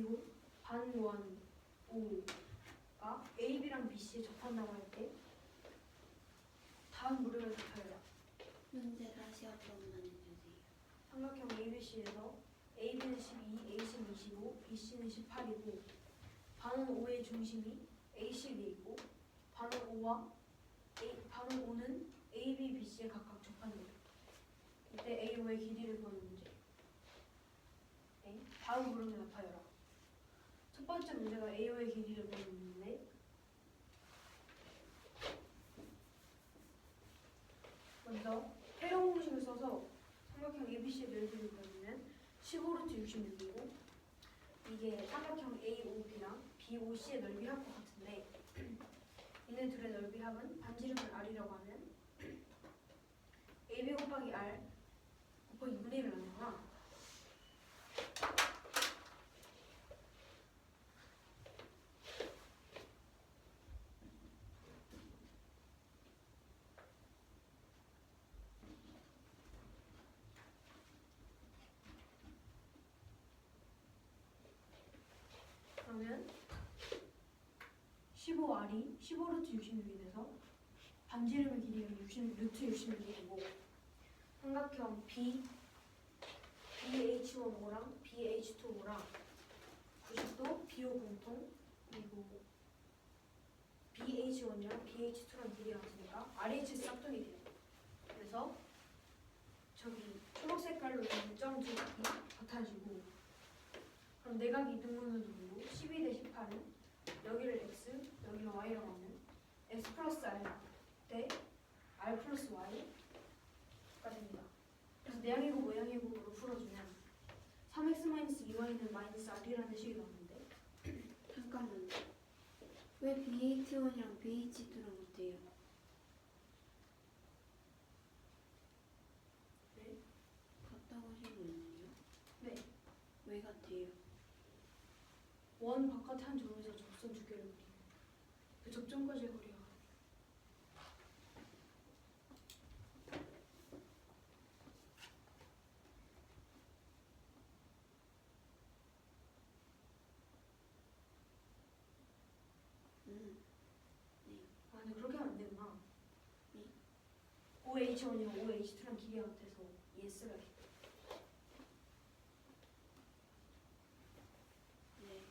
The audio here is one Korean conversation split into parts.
그리고 반원 O가 AB랑 BC에 접한다고 할 때 다음 물음을 답하여라. 문제 다시 한 번만 해주세요. 삼각형 ABC에서 AB는 12, AC는 25, BC는 18이고 반원 O의 중심이 AC에 있고 반원 O는 AB, BC에 각각 접한대요. 이때 A, O의 길이를 구하는 문제. 네. 다음 물음을 답하여라. 첫 번째 문제가 A, O의 길이를 구하는 문제인데 먼저 회로 공식을 써서 삼각형 ABC의 넓이를 구하면 15루트 66이고 이게 삼각형 AOB랑 BOC의 넓이 합과 같은데 이네 둘의 넓이 합은 반지름을 R이라고 하면 AB 곱하기 R 곱하기 2분의 1을 나누거나 그러면 15R이 15루트 66이 돼서 반지름의 길이가 루트 66이 되고 삼각형 BH1O랑 BH2O랑 90도 BO 공통 그리고 BH1이랑 BH2랑 길이가 같으니까 RH 쌍둥이 돼요. 그래서 저기 초록 색깔로 된 점 두 각이 같아지고 그럼 내각이 이등분을 두고 12 대 18은 여기를 x, 여기를 y라고 하면 x 플러스 r 대 r 플러스 y가 됩니다. 그래서 내양이고 모양이고로 풀어주면 3x-2y는 마이너스 r이라는 식이 나오는데 잠깐만요. 왜 BH1이랑 BH2랑 못해요? 네? 같다고 하시는 거예요? 네. 왜 같아요? 원 바깥의 한 점에서 접선 두 개를 그리면 그 접점까지의 거리가 네. 아 근데 그렇게 하면 안 되구나. 네. OH1이랑 OH2랑 길이가 같아서 ES가 돼. 네.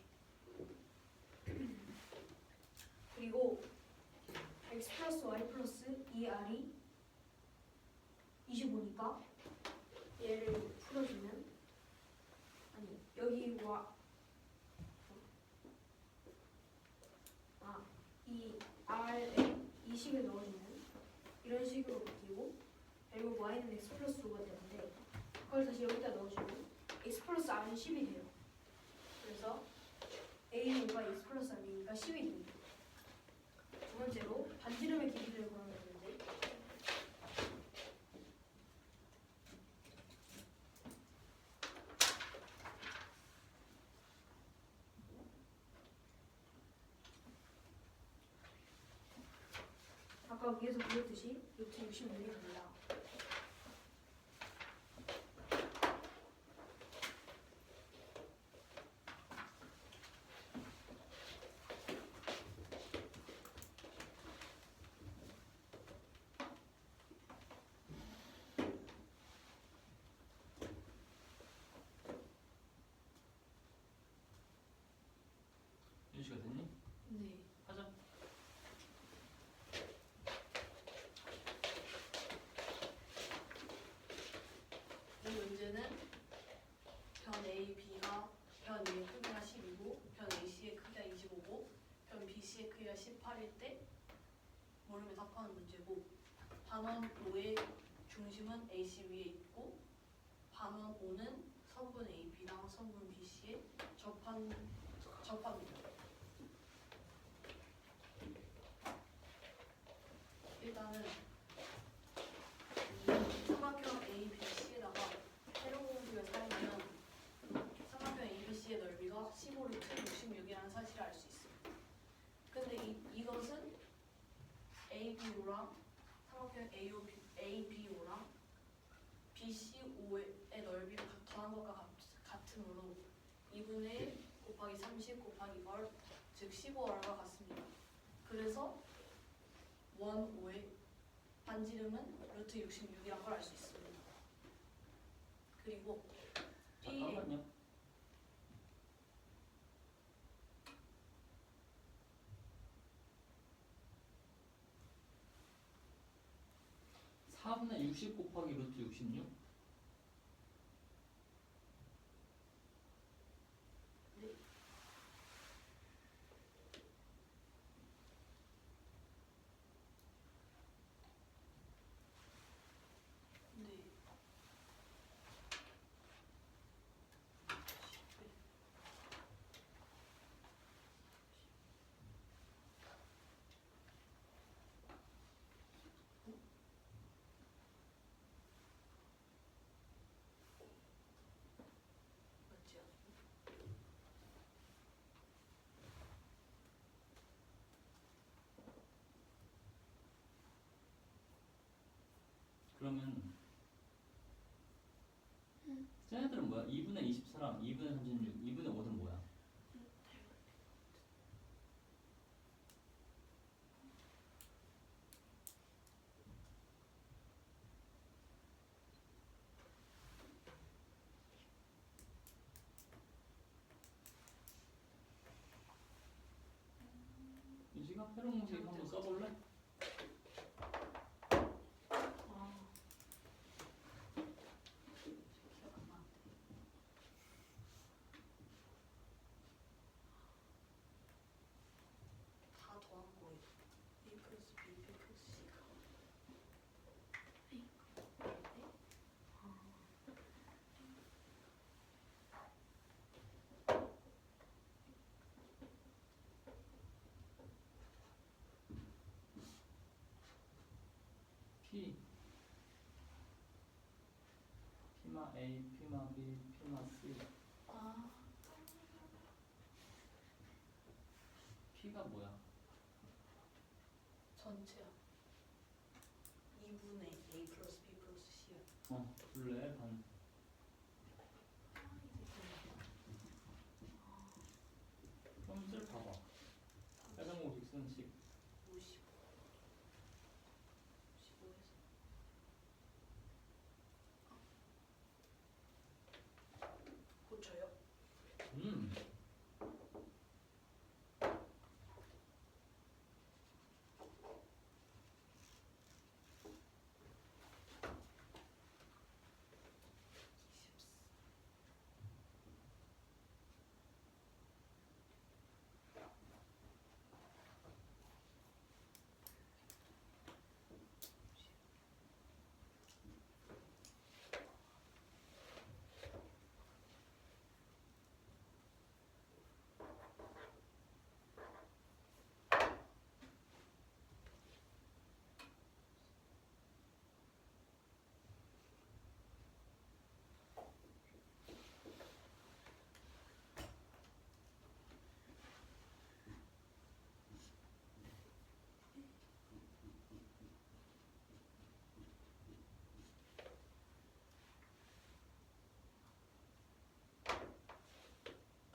그리고 x 플러스 y 플러스 2r이 25니까 얘를 풀어주면 아니 여기와 이 r에 이 식을 넣어주면 이런 식으로 바뀌고 결국 y는 x 플러스 5가 되는데 그걸 다시 여기다 넣어주면 x 플러스 r은 10이 돼요. 그래서 a는 5가 x 플러스 r이니까 10이 됩니다. 두 번째로 반지름의 길이를 구하는 건데 아까 위에서 보였듯이 루트 66이 됩니다. 윤씨가 됐니? 네. 하자. 이 문제는 변 A, B가 변 A의 크기가 10이고 변 AC의 크기가 25고 변 BC의 크기가 18일 때 물음에 답하는 문제고 반원 O의 중심은 AC 위에 있고 반원 O는 선분 AB랑 선분 BC에 접합니다. 일단은 삼각형 ABC에다가 세로 공식을 사용하면 삼각형 ABC의 넓이가 15루트 66이라는 사실을 알 수 있어요. 근데 이것은 ABO랑 삼각형 ABO랑 BCO의 넓이를 더한 것과 같으므로 2분의 곱하기 30 곱하기 월, 즉 15월과 같습니다. 그래서 원 5의 반지름은 루트 66이란 걸 알 수 있습니다. 그리고 B의 잠깐만요. 사분의 60 곱하기 루트 66? 네. 네. 맞죠? 그러면 쟤네들은 뭐야? 2분의 24랑 2분의 36, 2분의 5는 뭐야? 윤식아 페론 공식 한번 써볼래? 아. 기억 안 나는데. 다 더한 거예요. A 플러스 B, B 플러스 C가. 네? P P마 A, P마 B, P마 C. 아, P가 뭐야? 전체야. 2분의 A 플러스 B 플러스 C야. 둘레 반. 그럼 쓸 봐봐. 빼는 공식 쓰는 식. 55. 55에서. 고쳐요? 음.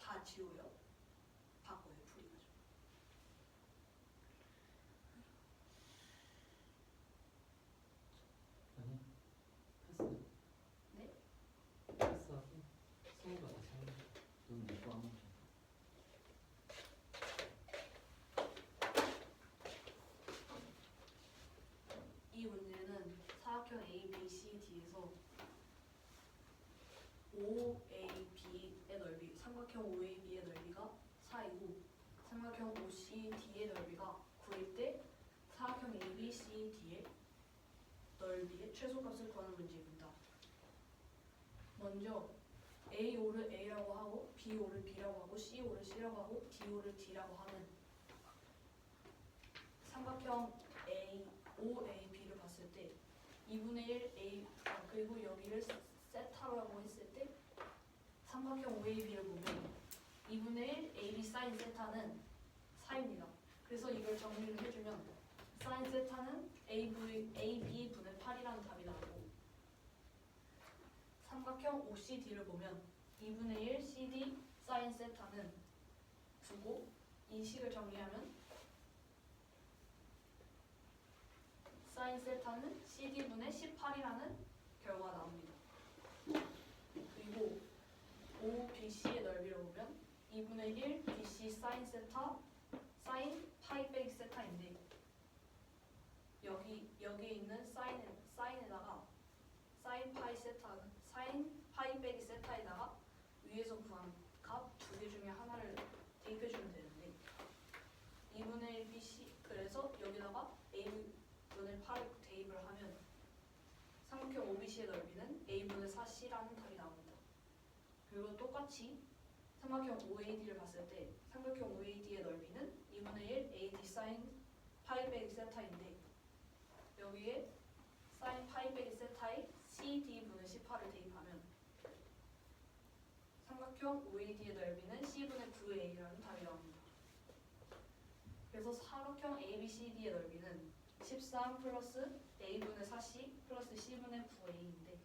다 지워요? 바꿔요, 풀이가지고. 아니. 패스. 네? 패스하고 승우가 다시 하는 거. 넌 내거 안 하면 이 문제는 사각형 A, B, C, D에서 OAB의 넓이, 삼각형 OAB의 넓이가 4이고 삼각형 OCD의 넓이가 9일 때 사각형 ABCD의 넓이의 최소값을 구하는 문제입니다. 먼저 AO를 A라고 하고 BO를 B라고 하고 CO를 C라고 하고 DO를 D라고 하는 삼각형 OAB를 봤을 때 2분의 1 A 그리고 여기를 세타라고 했을 때 삼각형 OAB를 보면 2분의 1 AB 사인 세타는 4입니다. 그래서 이걸 정리를 해주면 사인 세타는 AB 분의 8이라는 답이 나오고 삼각형 OCD를 보면 2분의 1 CD 사인 세타는 두고 이 식을 정리하면 사인 세타는 CD분의 18이라는 결과가 나옵니다. 그리고 OBC의 너비를 보면 2분의 1 BC 사인 세타 사인 파이 빼기 세타인데 여기에 있는 사인에다가 사인 파이 빼기 세타에다가 위에서 구한 값 두 개 중에 하나를 대입해주면 되는데 2분의 1 BC 그래서 여기다가 A분의 8을 대입을 하면 삼각형 OBC의 넓이는 A분의 4C라는 답이 나옵니다. 그리고 똑같이 삼각형 OAD를 봤을 때 삼각형 OAD의 넓이는 2분의 1 AD 사인 파이 빼기 세타인데 여기에 사인 파이 빼기 세타에 CD분의 18을 대입하면 삼각형 OAD의 넓이는 C분의 9A라는 답이 나옵니다. 그래서 삼각형 ABCD의 넓이는 13 플러스 A분의 4C 플러스 C분의 9A인데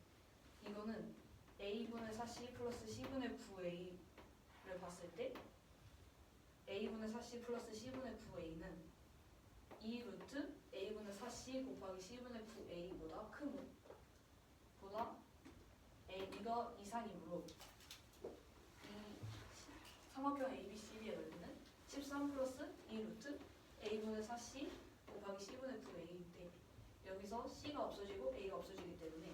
이거는 A분의 4C 플러스 C분의 9A를 봤을 때 A분의 4C 플러스 C분의 9A는 2 루트 A분의 4C 곱하기 C분의 9A보다 크고 보다 A가 이상이므로 이 삼각형 ABCD의 넓이는 13 플러스 2 루트 A분의 4C 곱하기 C분의 9A인데 여기서 C가 없어지고 A가 없어지기 때문에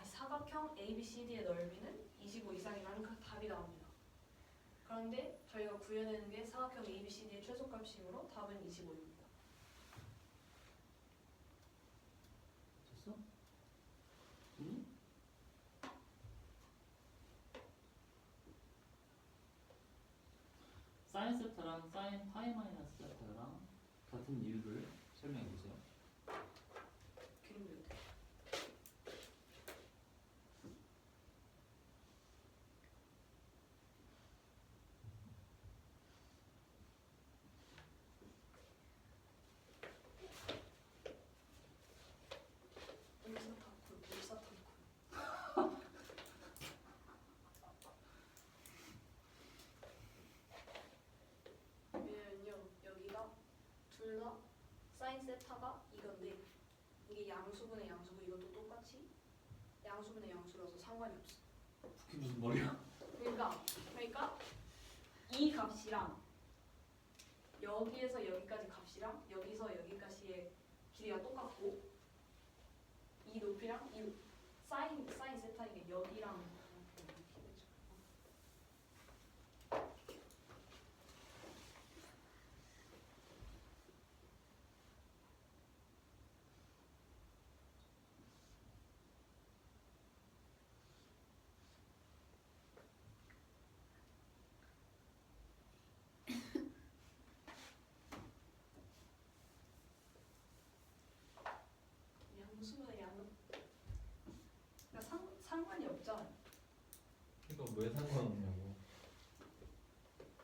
사각형 ABCD의 넓이는 25 이상이라는 그 답이 나옵니다. 그런데 저희가 구해야 되는 게 사각형 ABCD의 최소값이므로 답은 25입니다. 됐어? 응? 사인 세타랑 사인 파이 마이너스 세타랑 같은 이유를 설명해 보세요. 그림 그릴 때. 울사탕. 왜냐면요 여기가 둘 다 사인 세타가 이건데 이게 양수분의 양수고 이것도 똑같이 양수분의 양수라서 상관이 없어. 그게 무슨 말이야? 그러니까 이 값이랑 여기에서 여기까지 값이랑 여기서 여기까지의 길이가 똑같고 이 높이랑 이 사인 세타인 게 여기랑 양수분의 양 그러니까 상관이 없잖아요. 이거 왜 상관없냐고.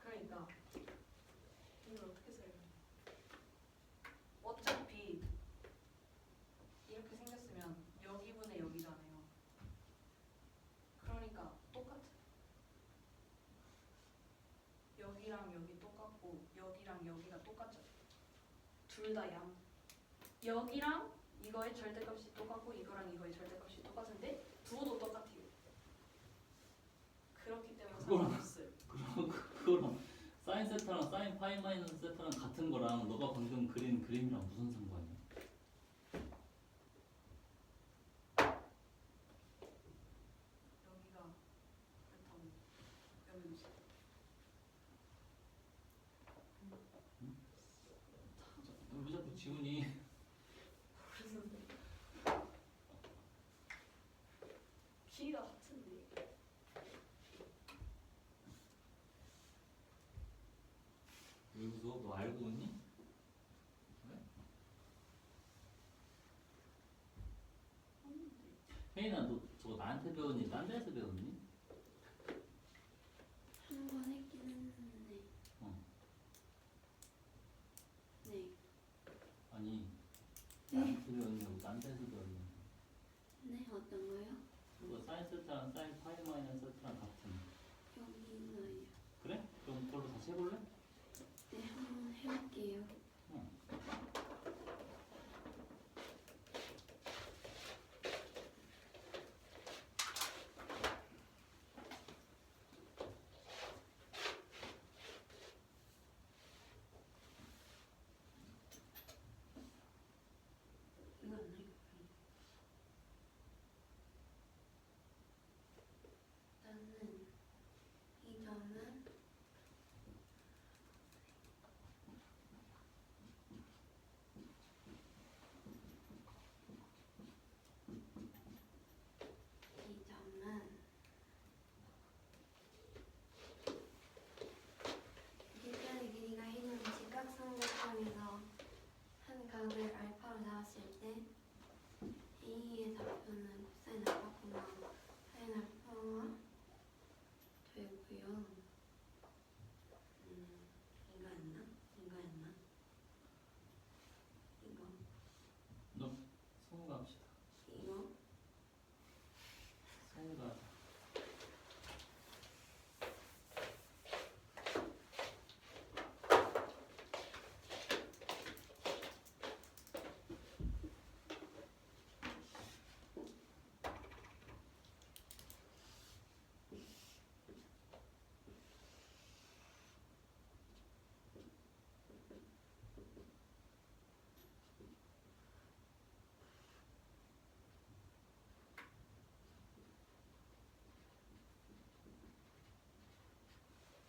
그러니까 이걸 어떻게 설명해? 어차피 이렇게 생겼으면 여기분의 여기잖아요. 그러니까 똑같아. 여기랑 여기 똑같고 여기랑 여기가 똑같죠. 둘 다 양. 여기랑 이거의 절대값이 똑같고 이거랑 이거의 절대값이 똑같은데 부호도 똑같아요. 그렇기 때문에 상관없어요. 그거랑 사인 세타랑 사인 파이 마이너스 세타랑 같은 거랑 너가 방금 그린 그림이랑 무슨 상관이야? 여기가 그렇다고 여기 있어. 왜 자꾸 지훈이 길이가 같은데. 왜 웃어? 너 알고 웃니? 왜? 혜인아 너 저거 나한테 배웠니? 딴 데서 배웠니? 한 번 했긴 했는데. 어. 네. 아니 나한테 배웠냐고 딴 데서 배웠냐고. 네, 어떤 거요? 그거 사인 세타랑 사인 파이 마이너스 세타랑 같은. 아니나요? 그래? 그럼 그걸로 다시 해볼래? 네, 한번 해볼게요. 응. 이거 안 돼. 일단은 이 점은 이 점은 일자리 길이가 있는 직각삼각형에서 한 각을 알파로 잡았을 때 A의 좌표는 코사인 알파고마 사인 알파가 되고요. 이거였나? 이거였나? 이거 너 성가합시다. 이거 성가하자.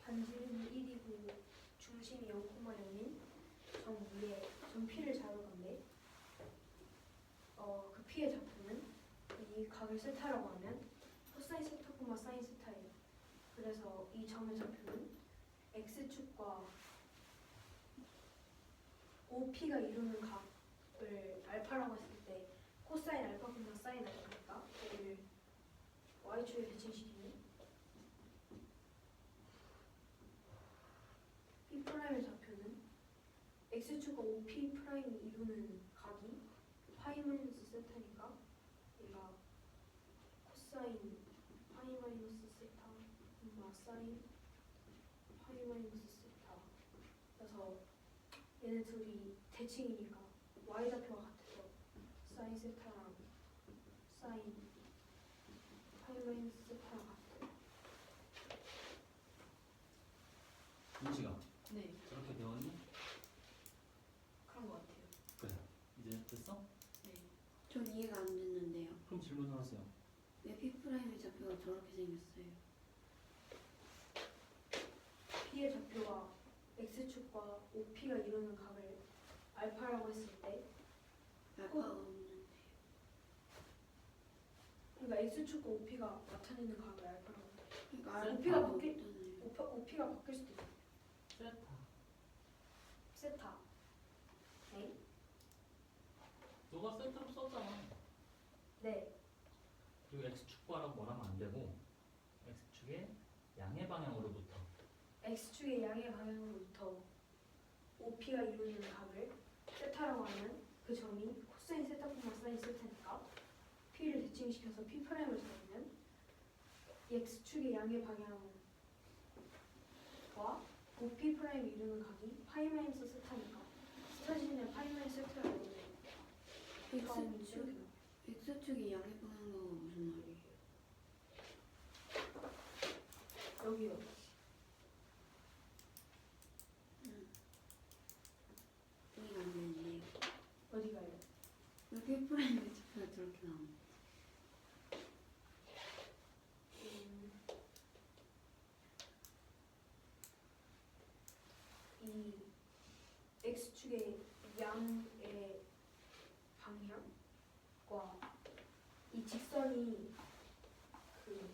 반지름이 1이고 중심이 0,0인 점 위에 점 P를 잡을 건데 그 P의 좌표는 이 각을 세타라고 하면 코사인 세타, 사인 세타예요. 그래서 이 점의 좌표는 X축과 OP가 이루는 각을 알파라고 했을 때 코사인 알파, 사인 알파니까 얘를 Y축에 대칭시키면 P'의 좌표는 X축과 OP'이 이루는 각이 파이 마이너스 세타니까 얘가 코사인 파이 마이너스 세타, 사인 파이 마이너스 세타. 그래서 얘네 둘이 대칭이니까 Y 좌표가 같아서 사인 세타랑 사인 파이 마이너스 세타랑 같아요. 민지가 네, 저렇게 배웠니? 그런 것 같아요. 그래. 이제 됐어? 네. 전 이해가 안 됐는데요. 그럼 질문을 하세요. 왜 P'의 좌표가 저렇게 생겼어요? P의 좌표가 X축과 OP가 이루는 각을 알파라고 했을 때 알파가 없는데요. 그러니까 X축과 OP가 나타내는 각을 알파라고 해요. 그러니까 OP가 알파가 바뀔 없잖아요. OP가 바뀔 수도 있어요. 세타. 세타. 네? 너가 세타로 썼잖아. 네. 그리고 X축과라고 말하면 안 되고 X축의 양의 방향으로부터 X축의 양의 방향으로부터 OP가 이루는 각을 세타라고 하면 그 점이 코사인 세타, 사인 세타니까 P를 대칭시켜서 P'을 잡으면 이 X축의 양의 방향과 OP'이 이루는 각이 파이 마이너스 세타니까 세타 대신에 파이 마이너스 세타라고 해요. X축이 양의 방향과 무슨 말이에요? 여기요. 이해가 안 되는데요. 어디가요? 왜 P'의 좌표가 저렇게 나오는 거지? 이 X축의 양의 방향과 이 직선이 그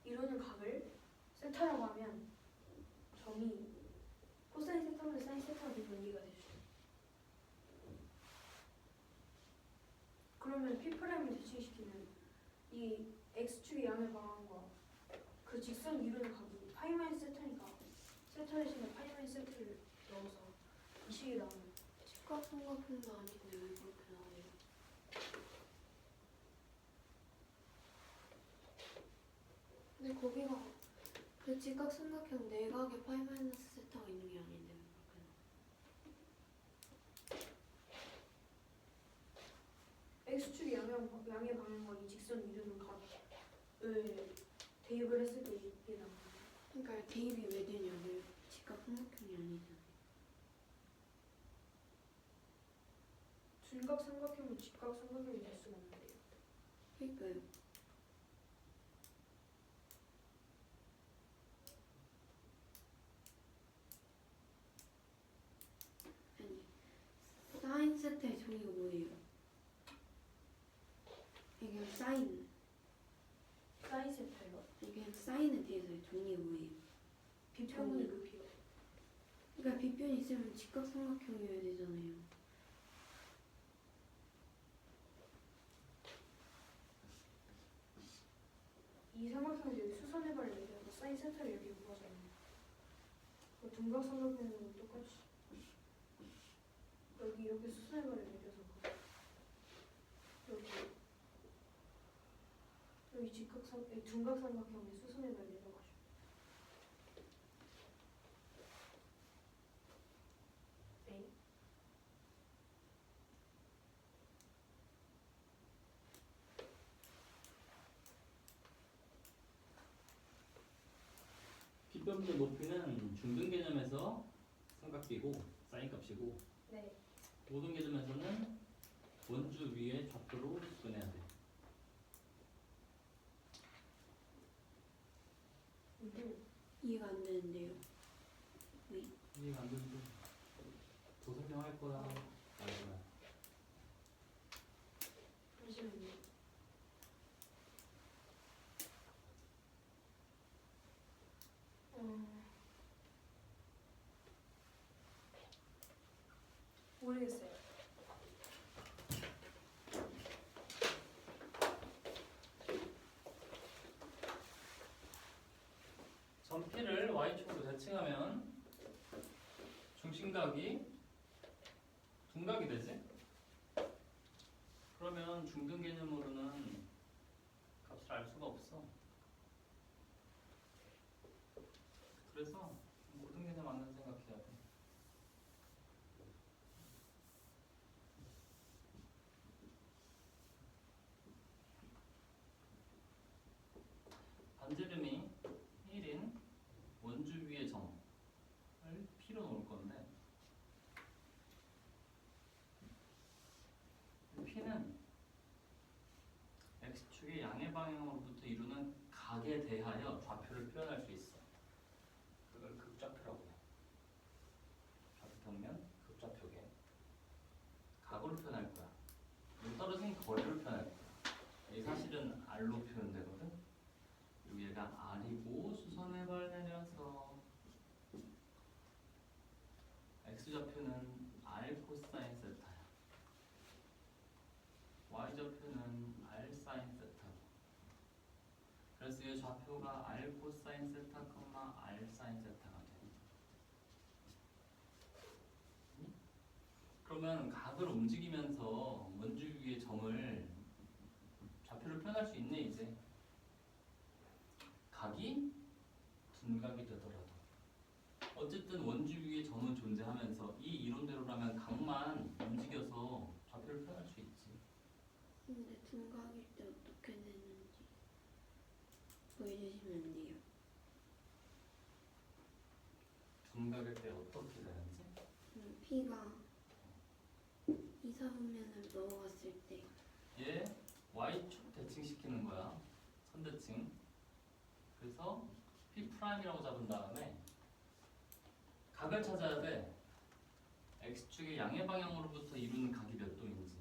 이루는 각을 세타라고 하면 점이 코사인 세타분의 사인 세타가 되면 이해가 되죠. 그러면 P'을 대칭시키면 이 X축의 양의 방향과 그 직선이 이루는 각이 파이 마이너스 세타니까 세타 대신에 파이 마이너스 세타를 넣어서 이 식이 나오는 거예요. 직각삼각형도 아닌데 왜 그렇게 나와요? 근데 거기가 그 직각삼각형 내각에 파이 마이너스 세타가 있는 게 아닌데 왜 그렇게 x축의 양의 방향과 이 직선 이루는 각을 대입을 했을 때 이게 나와. 그러니까 대입이 왜 되냐고요. 직각삼각형이 아니잖아요. 둔각 삼각형은 직각 삼각형이 될 수가 없는데요. 그러니까요. 아니 사인 세타의 종이가 뭐예요? 이게 사인 사인 세타요. 이게 사인에 대해서의 종이가 뭐예요? 비평분의 높이요. 그러니까 빗변이 있으면 직각삼각형이어야 되잖아요. 이 삼각형을 여기 수선해발을 얘기하고 사인 세타를 여기 구하잖아요. 그 둔각 삼각형은 똑같이 여기 이렇게 수선해발을 내려서 여기 둔각 삼각형에 수선해발 내려가죠. 네. 빗변분의 높이는 중등 개념에서 삼각비고 사인 값이고 네. 모든 개념에서는 원주 위에 좌표로 접근해야 돼. 이해가 안 되는데요. 왜? 이해가 안 되는데 더 설명할 거야. 말 거야. 잠시만요. 모르겠어요. 전피를 y축으로 대칭하면 중심각이 둔각이 되지? 그러면 중등 개념으로는 값을 알 수가 없어. 그래서 모든 개념 안 생각해야 돼. 반지름이 1인 원주 위의 점을 P로 놓을 건데 P는 X축의 양의 방향으로부터 이루는 각에 대하여 좌표를 표현할 수 있어. 그걸 극좌표라고 해. 좌표 평면 극좌표계. 각으로 표현할 거야. 떨어진 거리를 표현할 거야. 이 사실은 R로 표현되거든. 그리고 얘가 R이고 수선해발 내려서 X좌표는 R 코사인 세타야. Y좌표는 R 사인 세타고. 그래서 이 좌표가 R 코사인 세타, R 사인 세타가 돼. 그러면 각을 움직이면서 원주 위의 점을 좌표를 표현할 수 있네 이제. 각이 둔각이 되더라도 어쨌든 원주 위에 점은 존재하면서 이 이론대로라면 각만 움직여서 좌표를 표현할 수 있지. 근데 둔각일 때 어떻게 되는지 보여주시면 안 돼요. 둔각일 때 어떻게 되는지? P가 이사분면을 넣어갔을 때 얘 y축 대칭시키는 거야. 선대칭. 그래서 P'이라고 잡은 다음에 각을 찾아야 돼. X축의 양의 방향으로부터 이루는 각이 몇 도인지.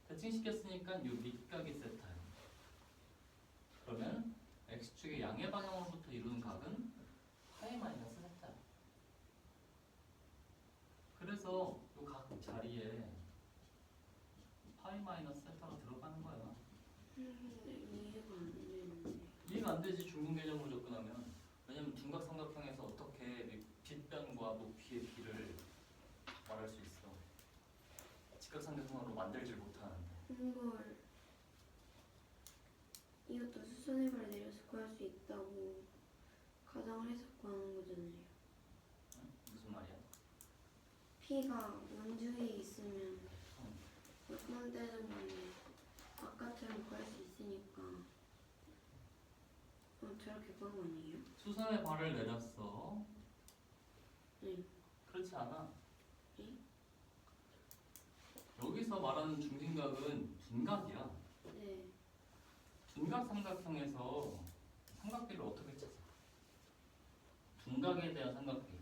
대칭시켰으니까 이 밑각이 세타야. 그러면 X축의 양의 방향으로부터 이루는 각은 파이 마이너스 세타야. 그래서 이 각 자리에 파이 마이너스 세타가 들어가는 거야. 근데 이해가 안 되는데 이해가 안 되지 중등 개념으로 접근하면. 왜냐면 둔각 삼각형에서 어떻게 빗변과 높이의 비를 말할 수 있어. 직각삼각형으로 만들질 못하는데. 이것도 수선해발 내려서 구할 수 있다고 가장 해석 구하는 거잖아요. 응? 무슨 말이야? P가 원주위에 있으면 응. 몇번 때리면 아까처럼 구할 수 있으니까 저렇게 구한 거 아니에요? 수선의 발을 내렸어. 네. 그렇지 않아. 네? 여기서 말하는 중심각은 둔각이야. 네. 둔각 삼각형에서 삼각비를 어떻게 찾아? 둔각에 대한 삼각비.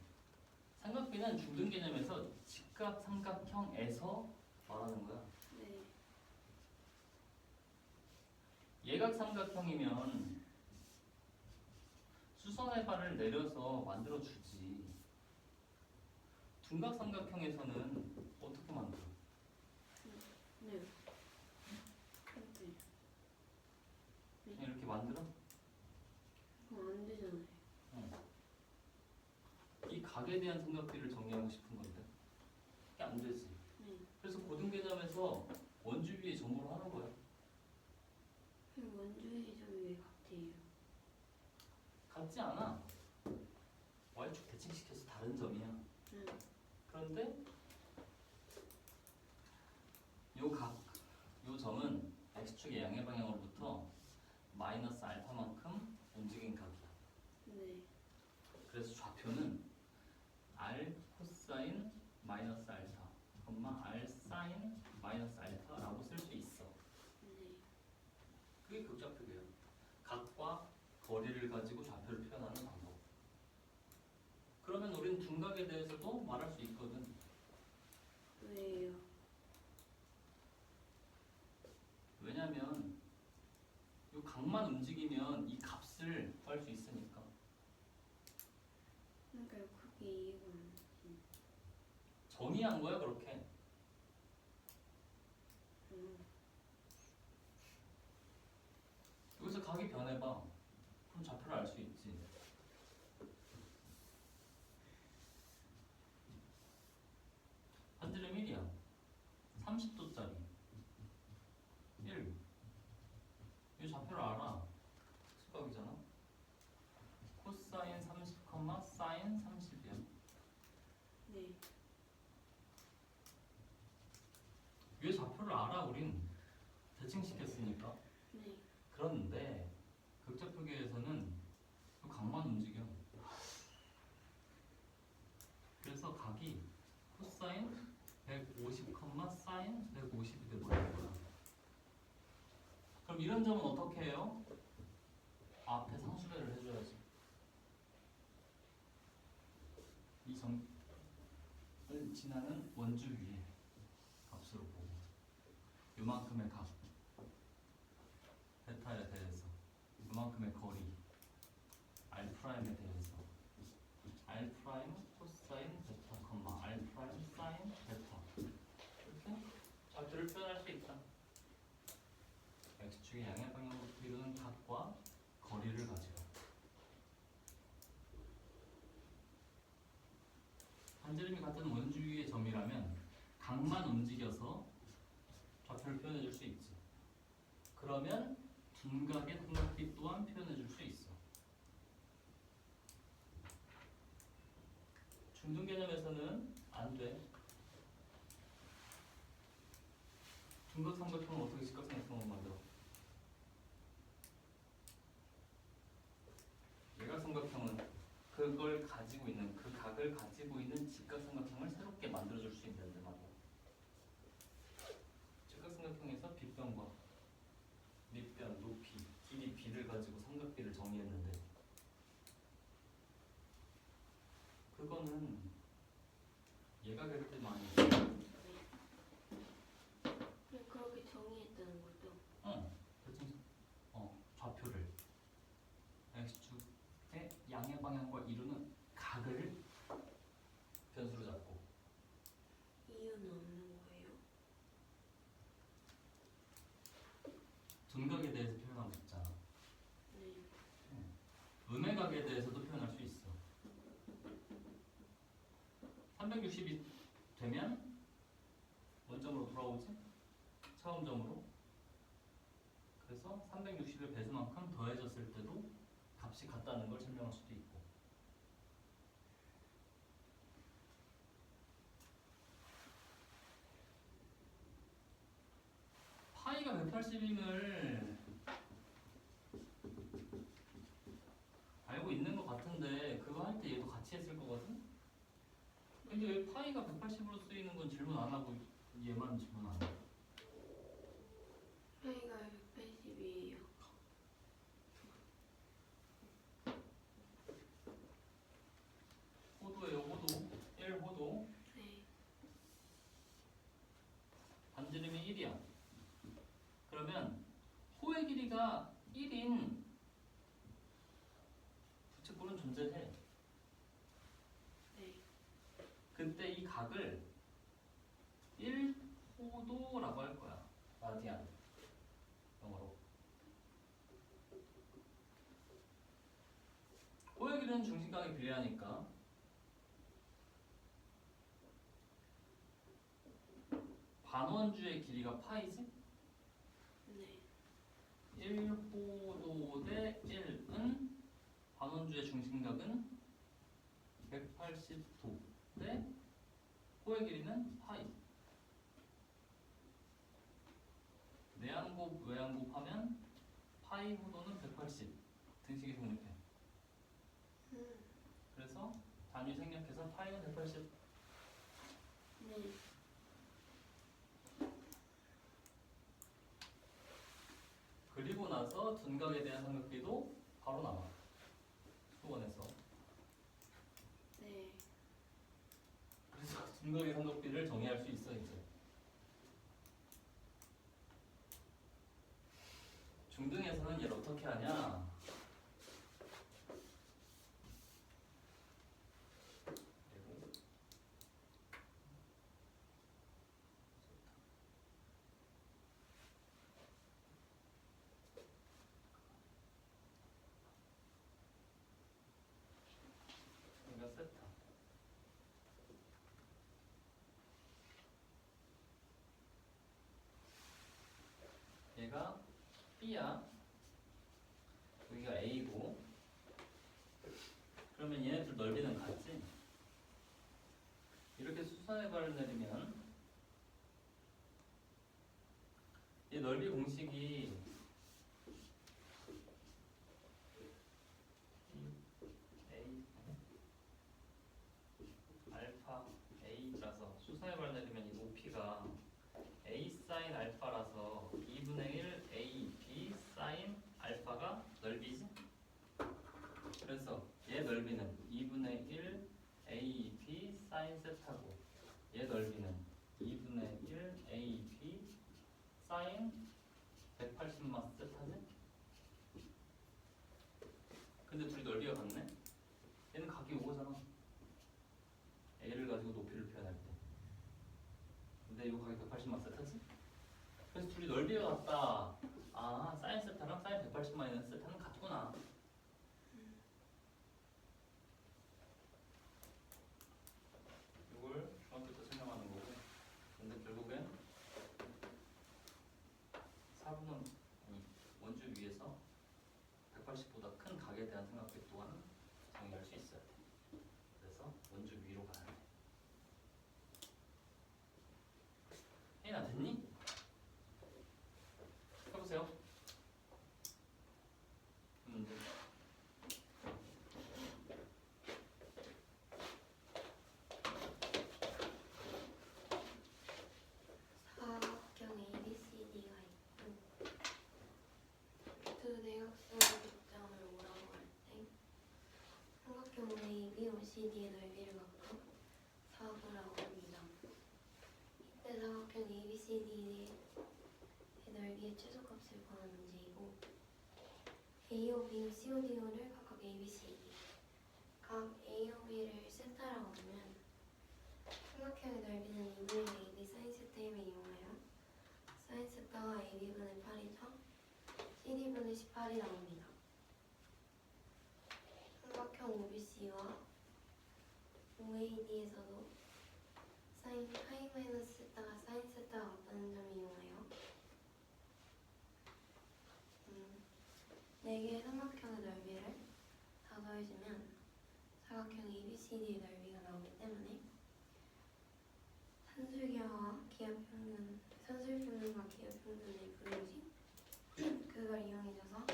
삼각비는 중등 개념에서 직각 삼각형에서 말하는 거야. 네. 예각 삼각형이면 수선의 발을 내려서 만들어 주지. 둔각 삼각형에서는 어떻게 만들어? 네. 근데 그냥 이렇게 만들어? 그거 안 되잖아요. 이 각에 대한 삼각비를 정리하고 싶은 건데 이게 안 되지. 네. 그래서 고등 개념에서 원주 위에 점으로 하는 거야. 그럼 원주위 점이 왜 같아요? 같지 않아. y축 대칭시켜서 다른 점이야. 네. 그런데 요 각, 요 점은 x축의 양의 방향으로부터 마이너스 알파만큼 움직인 각이야. 네. 그래서 좌표는 r 코사인 마이너스 알파, r 사인 마이너스 알파라고 쓸 수 있어. 네. 그게 극좌표예요. 각과 거리를 가지고 좌표를 표현하는 방법. 그러면 우리는 둔각에 대해서도 말할 수 있거든. 왜요? 왜냐면 이 각만 움직이면 이 값을 구할 수 있으니까. 그러니까 그게 이해가 안 돼. 정의한 거야 그렇게. 여기서 각이 변해봐. 그럼 좌표를 알 수 있지. 반지름 1이야. 30도짜리 1. 이 좌표를 알아. 수각이잖아. 코사인 30, 사인 30이야. 네. 이 좌표를 알아 우린. 대칭시켰으니까. 네. 그런데 극좌표계에서는 그 각만 움직여. 그래서 각이 코사인 150, 사인 150이 돼버리는 거야. 그럼 이런 점은 어떻게 해요? 앞에 상수배를 해줘야지. 이 점을 지나는 원주 위에 값으로 보고 요만큼의 각 베타에 대해서 요만큼의 거리 R'에 대해서 R' 코사인 베타, R' 사인 베타 이렇게 좌표를 표현할 수 있다. X축의 양의 방향으로부터 이루는 각과 거리를 가지고 반지름이 같은 원주 위의 점이라면 각만 움직여서 좌표를 표현해 줄 수 있지. 그러면 둔각의 삼각비 또한 표현해 줄 수 있어. 중등 개념에서는 안 돼. 둔각 삼각형은 어떻게 직각 삼각형을 만들어? 예각 삼각형은 그걸 가지고 있는 그 각을 가지고 있는 직각 삼각형을 새롭게 만들어 줄 수 있는데 말이야. 직각 삼각형에서 빗변과 밑변, 높이, 길이 b를 가지고 삼각비를 정의했는데 그거는 예각일 때만 그냥 그렇게 정의했다는 거죠? 대충 좌표를 x축의 양의 방향과 이루는 각을 변수로 잡고 이유는 없는 거예요? 둔각에 대해서 표현하고 싶잖아. 네. 음의 각에 대해서도 표현할 수 있어. 360이 되면 원점으로 돌아오지? 처음 점으로. 그래서 360의 배수만큼 더해졌을 때도 값이 같다는 걸 설명할 수도 있고. 파이가 180임을 알고 있는 것 같은데 그거 할 때 얘도 같이 했을 거거든? 근데 왜 파이가 180으로 쓰이는 건 질문 안 하고 얘만 질문 안 해? 파이가 180이에요. 호도예요, 호도. 1호도. 네. 반지름이 1이야. 그러면 호의 길이가 1인 부채꼴은 존재해. 네. 그때 이 각을 1호도라고 할 거야. 라디안. 영어로. 호의 길이는 중심각에 비례하니까 반원주의 길이가 파이지? 네. 1호도 대 1은 반원주의 중심각은 180도 대 호의 길이는 파이. 내항곱 외항곱 하면 파이 호도는 180 등식이 성립해. 그래서 단위 생략해서 파이는 180. 네. 그리고 나서 둔각에 대한 삼각비도 바로 나와. 수원에서. 네. 그래서 둔각의 삼각비를 정의할 수 있어 이제. 중등에서는 얘를 어떻게 하냐? 그리고 여기가 세타. 얘가 B야. 여기가 A고. 그러면 얘네들 넓이는 같지? 이렇게 수선의 발을 내리면 얘 넓이 공식이 A 알파 A라서 수선의 발을 내리면 이 높이가 A 사인 알파라서 2분의 1 A B 사인 알파가 넓이지? 그래서 얘 넓이는 2분의 1 A B 사인 세타고 얘 넓이는 2분의 1 A B 사인 180마 세타지? 근데 둘이 넓이가 같네? 얘는 각이 5거잖아. A를 가지고 높이를 표현할 때. 근데 이거 각이 180마 세타지? 그래서 둘이 넓이가 같다. 아, 사인 세타랑 사인 180마이너스 세타는 같구나. 이걸 중학교 때 설명하는 거고. 근데 결국엔 4분은 아니 원주 위에서 180보다 큰 각에 대한 생각들 또한 정의할 수 있어야 돼. 그래서 원주 위로 가야 돼. 혜인아 됐니? 해보세요. 문제. 사각형 ABCD가 있고 두 대각선의 격점을 오라고 할 때 삼각형 AB, OCD의 넓이를 갖고 사구라고 합니다. 이때 사각형 ABCD의 넓이의 최소값을 구하는 문제이고 AO, BO, CODO를 각각 ABCD 각 AO, B를 세타라고 하면 삼각형의 넓이는 2분의 AB 사인 세타임을 이용하여 사인 세타가 AB분의 8이죠. CD분의 18이 나옵니다. 삼각형 OBC와 OAD에서도 사인 파이 마이너스 세타가 사인 세타가 같다는 점을 이용하여 4개의 삼각형의 넓이를 더해주면 사각형 ABCD의 넓이가 나오기 때문에 산술기와 기압평균, 산술평균과 기압평균의 부등식 그걸 이용해줘서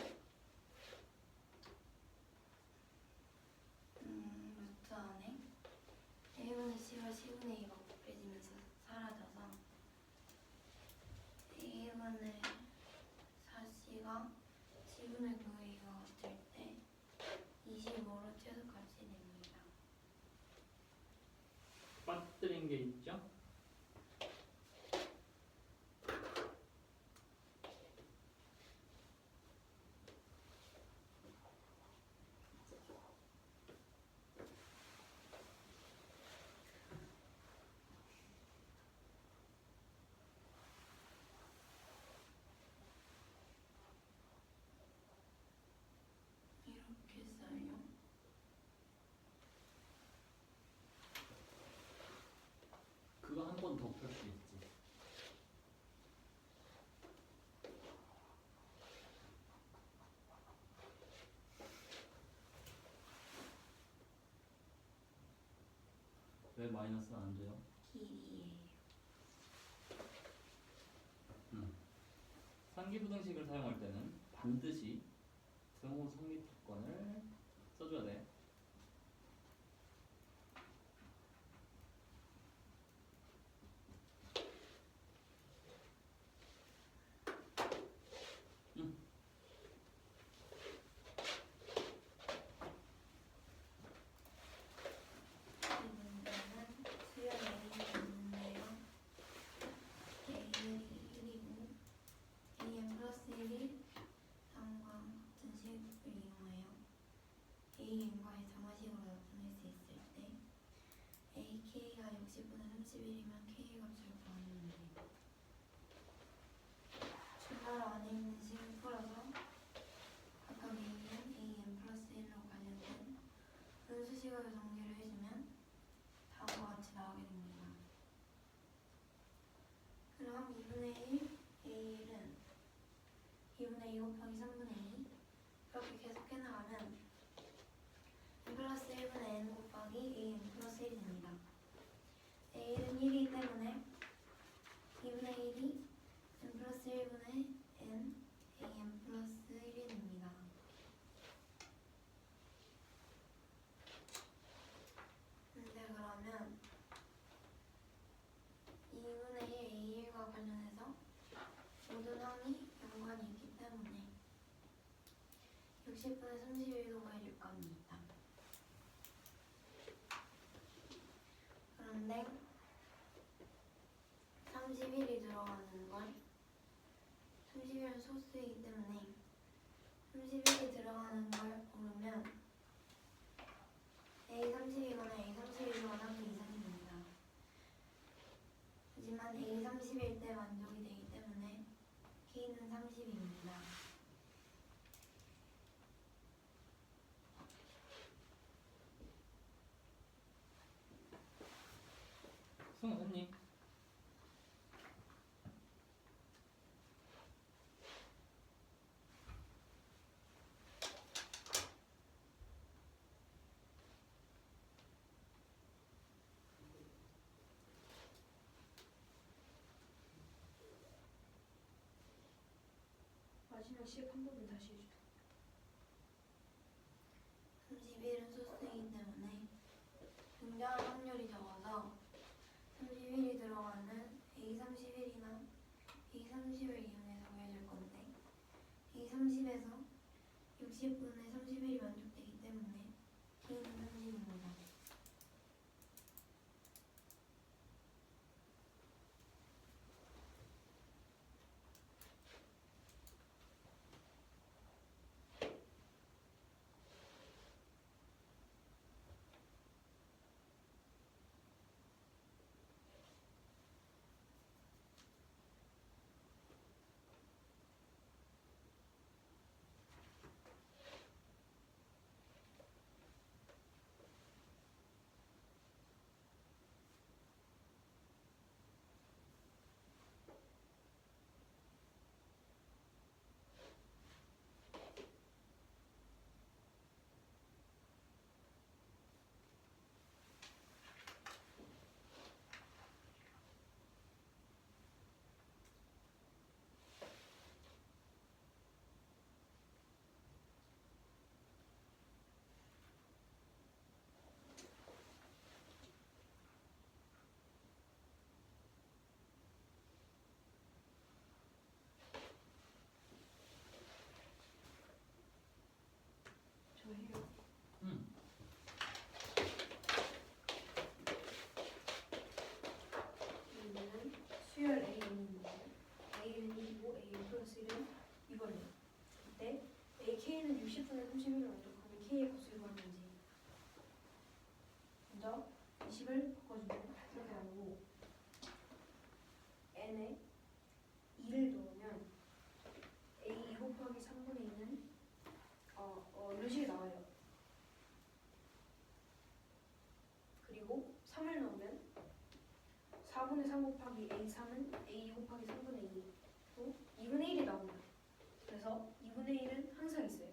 루트 안에 1분의 C와 C분의 2가 곱해지면서 사라져서 1분의 4C가 C분의 9의 2가 같을 때 25로 최소값이 됩니다. 빠뜨린 게 있죠? 이렇게 써요. 그거 한 번 더 풀 수 있지. 왜 마이너스 안 돼요? 길이에요. 상기부등식을 사용할 때는 반드시 등호 성립조건을 써줘야 돼. 이 문제는 수열 A가 있는데요. A는 1이고 AM 플러스 1이 3과 같은 식을 이용하여 AN과의 정화식으로 나타낼 수 있을 때 AK가 60분의 31이면 K 값을 구하는 문제입니다. 출발 안에 있는 식을 풀어서 각각 A는 AM 플러스 1로 관련된 분수식으로 정리를 해주면 다음과 같이 나오게 됩니다. 그럼 2분의 1 A는 2분의 2 곱하기 3분의 2 이렇게 계속 해나가면 n 플러스 1분의 n 곱하기 an 플러스 1이 됩니다. A는 1이기 때문에 2분의 1이 n 플러스 1분의 n an 플러스 1이 됩니다. 근데 그러면 2분의 1 A1과 관련해서 모든 항이 연관이 있기 때문에 60분의 31도 구해줄 겁니다. 그런데 31이 들어가는 걸 31은 소수이기 때문에 31이 들어가는 걸 고르면 A30이거나 A31이거나 그 이상이 됩니다. 하지만 A30일 때 만족이 되기 때문에 K는 30입니다. 승우님. 마지막 시획 한 번만 다시 해줘. 31은 소수이기 때문에 등장할 확률이 적어서 31이 들어가는 A31이나 A30을 이용해서 구해줄 건데 A30에서 60분의 31이 만족되기 때문에 K는 30입니다. K는 60분의 31을 어떻게 K의 값을 구하는지 먼저 20을 바꿔주면 이렇게 나오고 n에 2를 넣으면 a 2 곱하기 3분의 2는 이런 식이 나와요. 그리고 3을 넣으면 4분의 3 곱하기 a3은 a 2 곱하기 3분의 2또 2분의 1이 나옵니다. 그래서 2분의 1은 항상 있어요.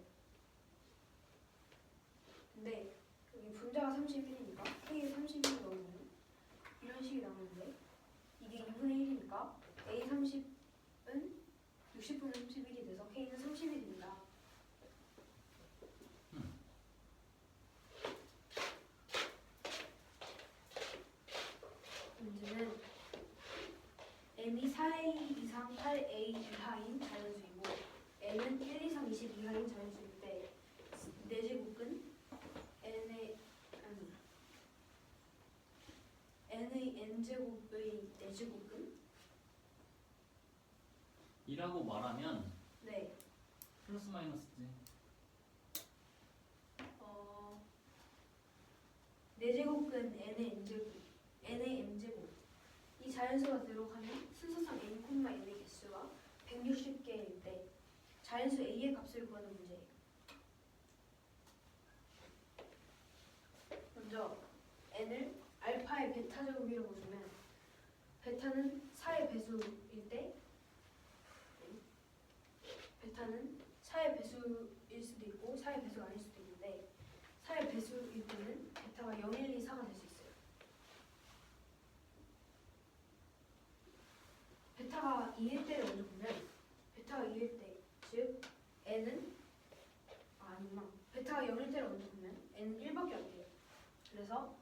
근데 여기 분자가 31이니까 K에 31을 넣으면 이런 식이 나오는데 이게 2분의 1이니까 A30은 60분의 31이 돼서 K는 30이 됩니다. 문제는 M이 4A 이상 8A 이하인 자연수이고 N은 1 이상 20 이하인 자연수일 때 4제곱은 n의 n제곱의 4제곱은 2라고 말하면 네. 플러스 마이너스지. 4제곱은 n의 m제곱 이 자연수가 들어가면 순서상 n, n의 개수가 160개일 때 자연수 a의 값을 구하는 문제예요. 먼저 n을 알파의 베타 제곱이라고 주면 베타는 4의 배수일 때 베타는 4의 배수일 수도 있고 4의 배수가 아닐 수도 있는데 4의 배수일 때는 베타가 0, 1, 2, 4가 될 수 있어요. 베타가 2일 때를 먼저 보면 베타가 2일 때, 즉 n은 베타가 0일 때를 먼저 보면 n은 1밖에 안 돼요. 그래서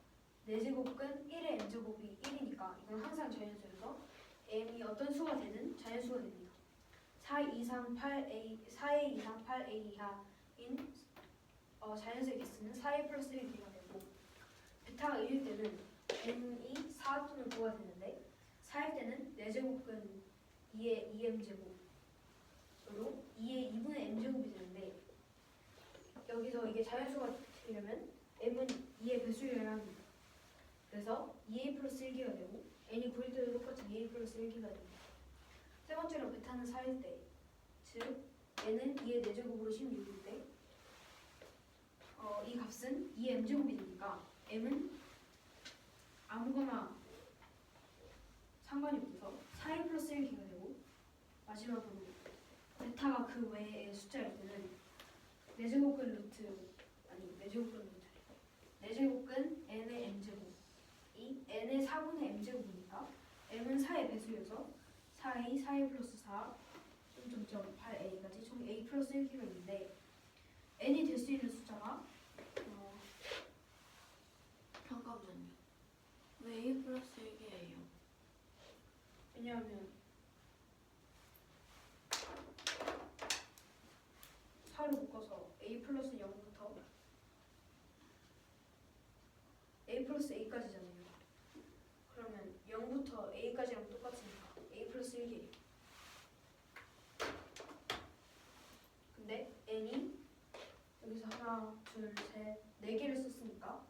4제곱은 1의 n제곱이 1이니까 이건 항상 자연수여서 m이 어떤 수가 되든 자연수가 됩니다. 4의 이상 8a 이하인 자연수의 개수는 4a 플러스 1개가 되고 베타가 1일 때는 n이 4 또는 9가 되는데 4일 때는 4제곱은 2의 2m제곱으로 2의 2분의 m제곱이 되는데 여기서 이게 자연수가 되려면 m은 2의 배수여야 합니다. 그래서 2a 플러스 1개가 되고 n이 9일 때도 똑같이 2a 플러스 1개가 됩니다. 세 번째로 베타는 4일 때, 즉 n은 2의 4제곱으로 16일 때 이 값은 2의 m제곱이 되니까 m은 아무거나 상관이 없어서 4a 플러스 1개가 되고 마지막으로 베타가 그 외의 숫자일 때는 4제곱근 4제곱근 n의 m제곱이 n의 4분의 m제곱이니까 m은 4의 배수여서 4a, 4a 플러스 4, 8a까지 총 a 플러스 1개가 있는데 n이 될 수 있는 숫자가 잠깐만요. 왜 A 플러스 1개예요? 왜냐하면 4를 묶어서 a 플러스 0부터 a 플러스 a까지잖아요. 그러면 0부터 a까지랑 똑같으니까 a 플러스 1개예요. 근데 n이 여기서 하나, 둘, 셋, 4개를 썼으니까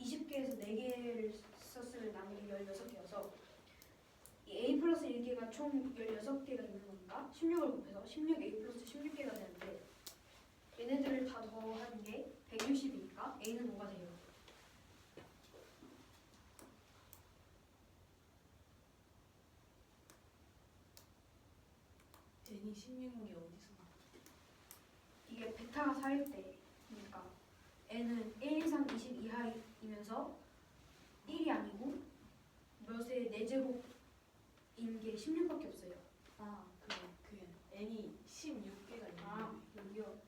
20개에서 4개를 썼으면 남은 게 16개여서 이 a 플러스 1개가 총 16개가 있는 거니까 16을 곱해서 16a 플러스 16개가 되는데 얘네들을 다 더하는 게 160이니까 a는 5가 돼요. n이 16인 게 어디서 나와? 이게 베타가 4일 때니까 n은 1 이상 20 이하이면서 1이 아니고 몇의 4제곱인 게 16밖에 없어요. 그 n이 16개가 있는 아, 거예요. 여기요.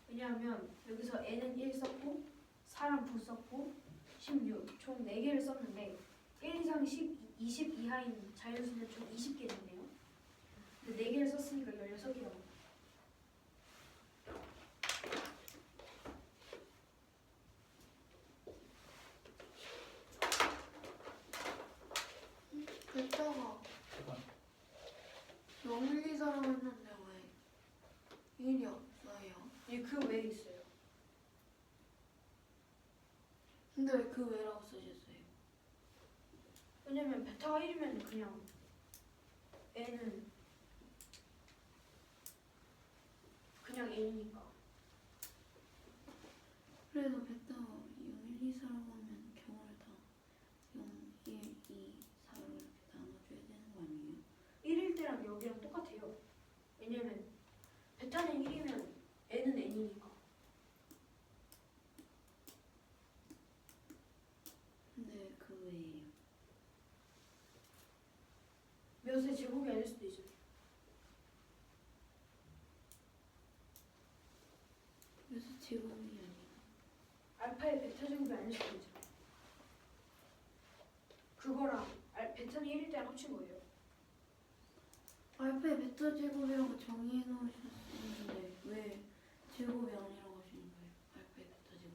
왜냐하면 여기서 n은 1 썼고 4랑 9 썼고 16, 총 4개를 썼는데 1 이상 20 이하인 자연수는 총 20개인데요. 근데 4개를 썼으니까 16개가 나와요. 베타가 잠깐. 0, 1, 2, 4라고 했는데 왜 1이 없어요? 왜냐면 베타가 1이면 그냥 n은 그냥 n이니까. 그래도 베타 0, 1, 2, 4라고 하면 경우를 다 0, 1, 2, 4로 이렇게 나눠줘야 되는 거 아니에요? 1일 때랑 여기랑 똑같아요. 왜냐면 베타는 1이면 n은 n이니까. 근데 그 외에요. 몇의 제곱이 아닐 수도 있어요. 그래서 제곱이 아니라 알파의 베타 제곱이 아닐 수도 있죠. 그거랑 베타는 1일 때랑 합친 거예요. 알파의 베타 제곱이라고 정의해 놓으셨는데 왜 제곱이 아니라고 하시는 거예요? 알파의 베타 제곱.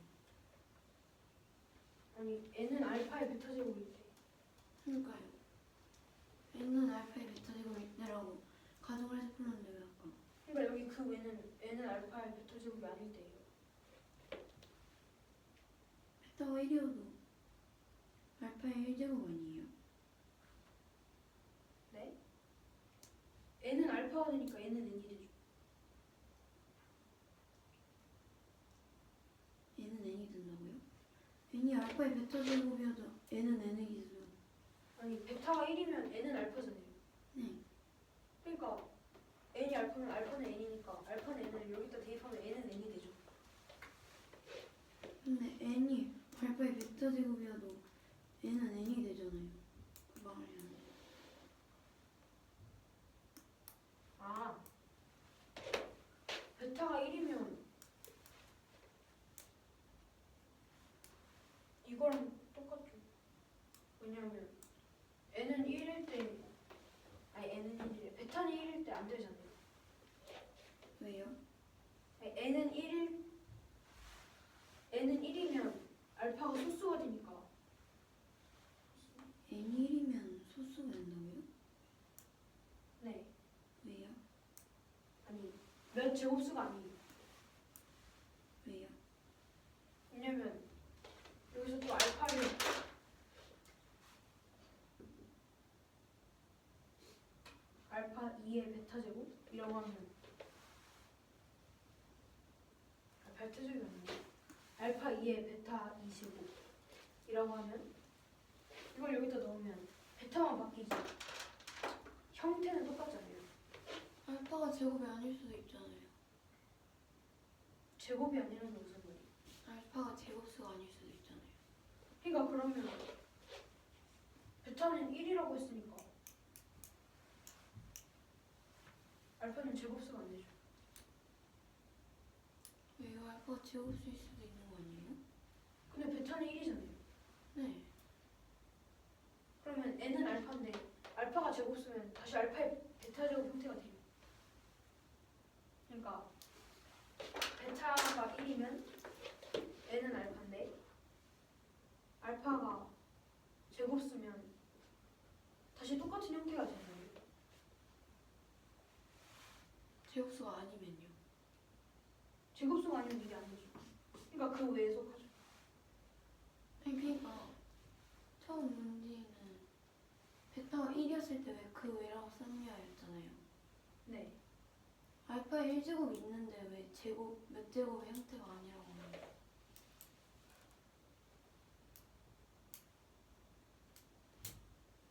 아니 n은 알파의 베타 제곱일 때. 그러니까요. n은 알파의 베타 제곱일 때라고 가정을 해서 풀었는데 왜 아까? 그러니까 여기 그 외는 n은 알파의 베타 제곱이 아닐 때예요. 베타가 1이어도 알파의 1제곱 아니에요? 네? n은 알파가 되니까 n은 n이 되죠. n은 n이 된다고요? n이 알파의 베타 제곱이어도 n은 n이 되죠. 아니 베타가 1이면 n은 알파잖아요. 네. 그러니까 n이 알파면 알파는 n이니까 알파는 n을 여기다 대입하면 n은 n이 되죠. 근데 n이 알파의 베타 제곱이어도 n은 n이 되잖아요. 그 말이 안 돼. 아 베타가 1이면 이거랑 똑같죠. 왜냐면 n은 1일 때 아니 n은 1일 베타는 1일 때 안 되잖아요. 왜요? 아니, n은 1이면 알파가 소수가 되니까. n이 1이면 소수가 된다고요? 네. 왜요? 아니 몇 제곱수가 아니에요. 왜요? 왜냐면 여기서 또 알파를 알파 2의 베타 제곱이라고 하면 베타 제곱이 아니에요. 알파 2의 베타 25이라고 하면 이걸 여기다 넣으면 베타만 바뀌지 형태는 똑같잖아요. 알파가 제곱이 아닐 수도 있잖아요. 제곱이 아니라는 게 무슨 말이에요? 알파가 제곱수가 아닐 수도 있잖아요. 그러니까 그러면 베타는 1이라고 했으니까 알파는 제곱수가 안 되죠. 왜요? 알파가 제곱수일 수도 있는 거 아니에요? 근데 베타는 1이잖아요. 네. 그러면 n은 알파인데 알파가 제곱수면 다시 알파의 베타 제곱 형태가 돼요. 그러니까 베타가 1이면 n은 알파인데 알파가 제곱수면 다시 똑같은 형태가 되는 거예요. 제곱수가 아니면요? 제곱수가 아니면 이게 안 되죠. 그러니까 그 외에 속하죠. 아니 그러니까 처음 문제는 베타가 1이었을 때 왜 그 외라고 쌍미하였잖아요. 네. 알파에 1제곱이 있는데 왜 제곱 몇 제곱의 형태가 아니라고 하는 거예요?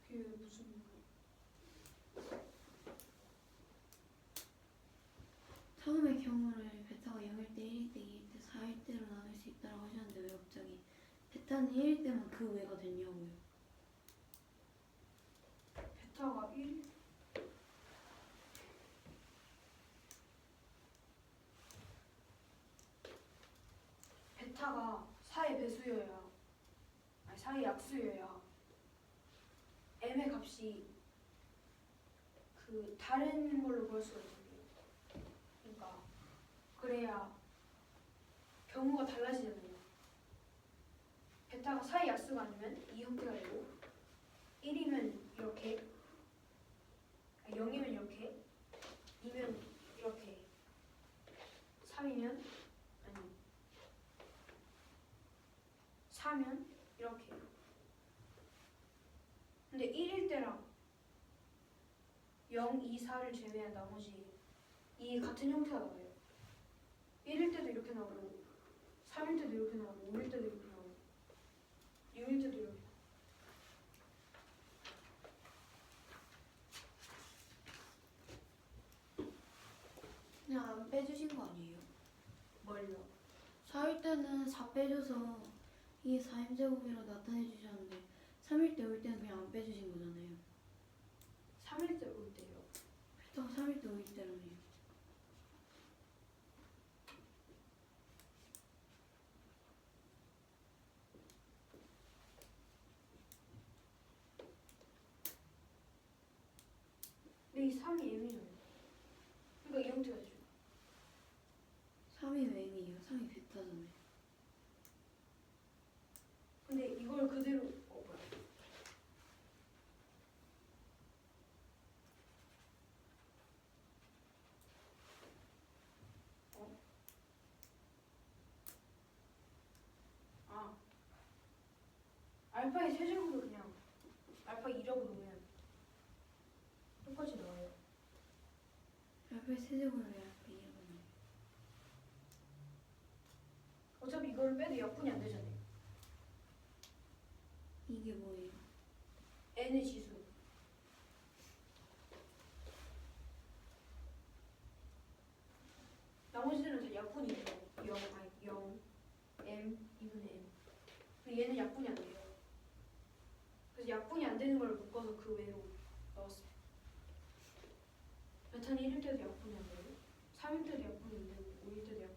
그게 무슨 처음에 경우를 베타가 0일 때, 1일 때, 2일 때, 4일 때로 나눌 수 있다고 하셨는데 왜 갑자기 베타는 1일 때만 그 외가 됐냐고요? 베타가 1? 베타가 4의 배수여야 아니 4의 약수여야 m의 값이 그 다른 걸로 볼 수가 있잖아요. 그러니까 그래야 경우가 달라지잖아요. 베타가 4의 약수가 아니면 이 형태가 되고 1이면 이렇게 0이면 이렇게 2면 이렇게 3이면 아니 4면 이렇게. 근데 0, 2, 4를 제외한 나머지 이 같은 형태가 나와요. 1일 때도 이렇게 나오고 3일 때도 이렇게 나오고 5일 때도 이렇게 나오고 6일 때도 이렇게. 그냥 안 빼주신 거 아니에요? 뭘요? 4일 때는 4 빼줘서 이게 4인제곱이라고 나타내 주셨는데 3일 때 올 때는 그냥 안 빼주신 거잖아요. 3일 때 올 때요. 베타가 3일 때 올 때라며요. 근데 이 3이 M이잖아요. 그러니까 이 형태가 되죠. 3이 왜 M이에요? 3이 베타잖아요. 근데 이걸 그대로 뭐야? 아, 알파의 세제곱을 그냥 알파 2라고 놓으면 똑같이 나와요. 알파의 세제곱을 왜 알파 2라고 나요? 어차피 이거를 빼도 약분이 안 되잖아요. 이게 뭐예요? n의 지수. 나머지들은 다 약분이 돼요. 0, 아니 0, m, 2분의 m. 근데 얘는 약분이 안 돼요. 그래서 약분이 안 되는 걸 묶어서 그 외로 넣었어요. 베타는 1일 때도 약분이 안 되고 3일 때도 약분이 안 되고 5일 때도 약분이 안 돼요.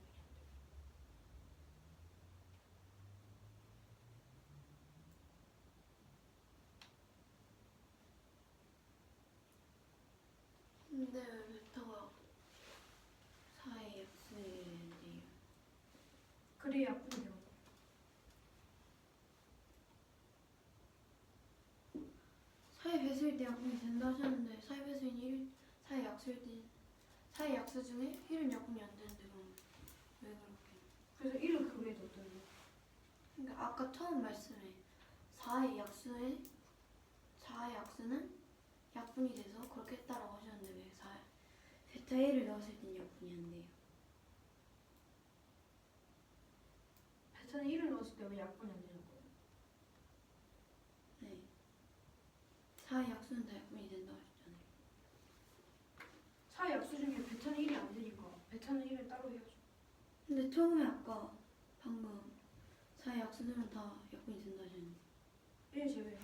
근데 왜 베타가 4의 약수인데요? 그래야 약분이 돼요. 사의 배수일 때 약분이 된다 하셨는데 사의 배수인 1, 사의 약수일 때 사의 약수 중에 1은 약분이 안 되는데 그럼 왜 그렇게? 그래서 1을 그 외에 넣었더니 그러니까 아까 처음 말씀에 4의 약수는 약분이 돼서 그렇게 했다라고 하셨는데 왜 4, 베타 1을 넣었을 땐 약분이 안 돼요? 베타는 1을 넣었을 때 왜 약분이 안 되는 거예요? 네. 4의 약수는 다 약분이 된다고 하셨잖아요. 4의 약수 중에 베타는 1이 안 되니까 베타는 1을 따로 해야죠. 근데 처음에 아까 방금 4의 약수들은 다 약분이 된다 하셨는데 1 제외.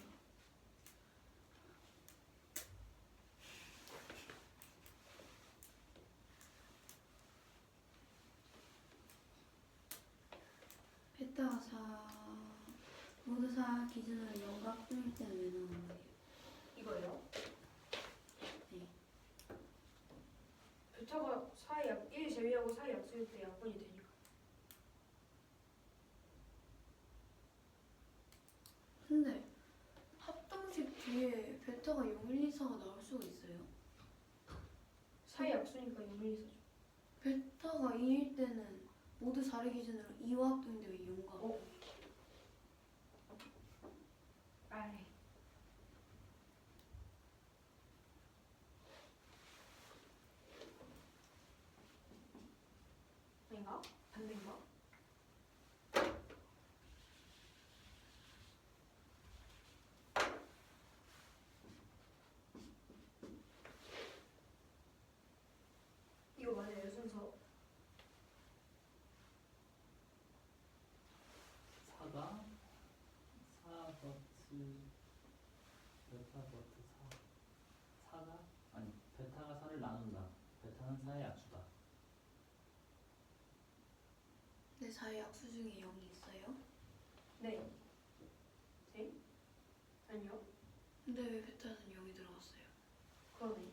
베타가 4 모두 4 기준으로 영각분일 때는 왜 나오는 거예요? 이거예요? 네. 베타가 4의 약, 1 제외하고 4의 약수일 때 약분이 되니까. 근데 합동식 뒤에 베타가 0, 1, 2, 4가 나올 수가 있어요? 4의 약수니까 0, 1, 2, 4죠. 베타가 2일 때는 모두 4를 기준으로 2와 합동인데 왜 0과? 아이. 아닌가? 반대인가? 이거 맞아요, 순서. 4가 4 버트 베타 버트 4 4가 아니 베타가 4를 나눈다. 베타는 4의 약수다. 근데 4의 약수 중에 0이 있어요? 네. 네? 아니요. 근데 왜 베타는 0이 들어갔어요? 그러네.